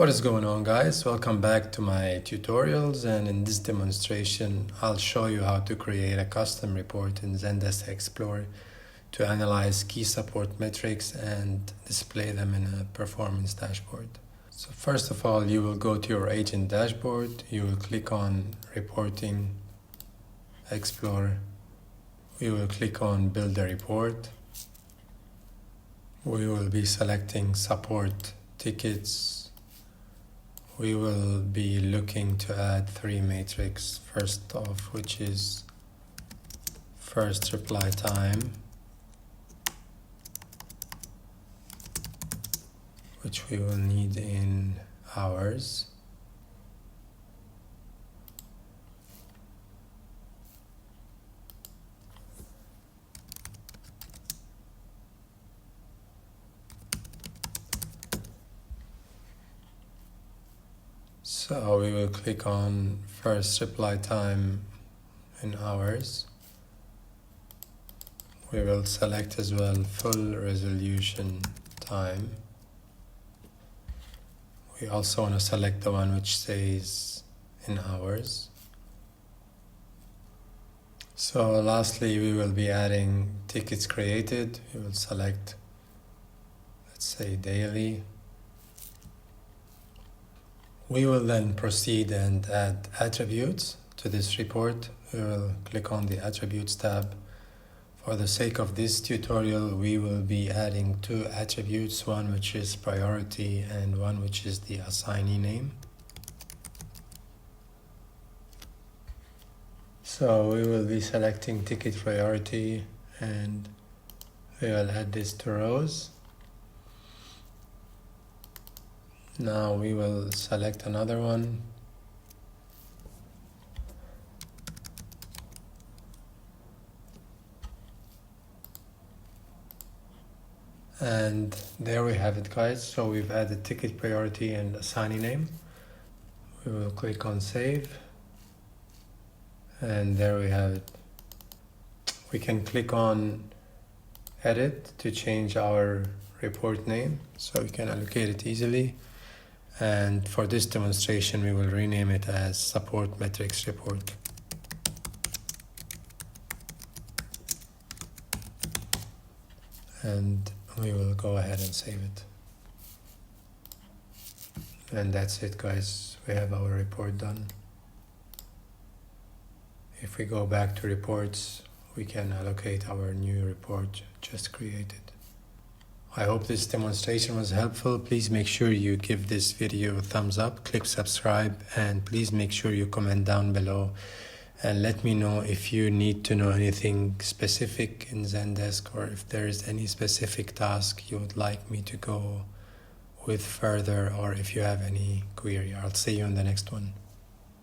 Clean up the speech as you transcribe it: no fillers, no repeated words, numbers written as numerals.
What is going on, guys? Welcome back to my tutorials, and in this demonstration I'll show you how to create a custom report in Zendesk Explorer to analyze key support metrics and display them in a performance dashboard. So first of all, you will go to your agent dashboard, you will click on Reporting Explorer, you will click on Build a Report, we will be selecting Support Tickets. We will be looking to add 3 metrics, first off, which is first reply time, which we will need in hours, so we will click on first reply time in hours. We will select as well full resolution time. We also want to select the one which says in hours. So lastly, we will be adding tickets created. We will select, let's say, daily. We will then proceed and add attributes to this report. We will click on the Attributes tab. For the sake of this tutorial, we will be adding 2 attributes, one which is priority and one which is the assignee name. So we will be selecting ticket priority and we will add this to rows. Now we will select another one. And there we have it, guys. So we've added ticket priority and assignee name. We will click on save. And there we have it. We can click on edit to change our report name so we can allocate it easily. And for this demonstration, we will rename it as Support Metrics Report. And we will go ahead and save it. And that's it, guys. We have our report done. If we go back to reports, we can allocate our new report just created. I hope this demonstration was helpful. Please make sure you give this video a thumbs up, click subscribe, and please make sure you comment down below and let me know if you need to know anything specific in Zendesk or if there is any specific task you would like me to go with further, or if you have any query. I'll see you in the next one.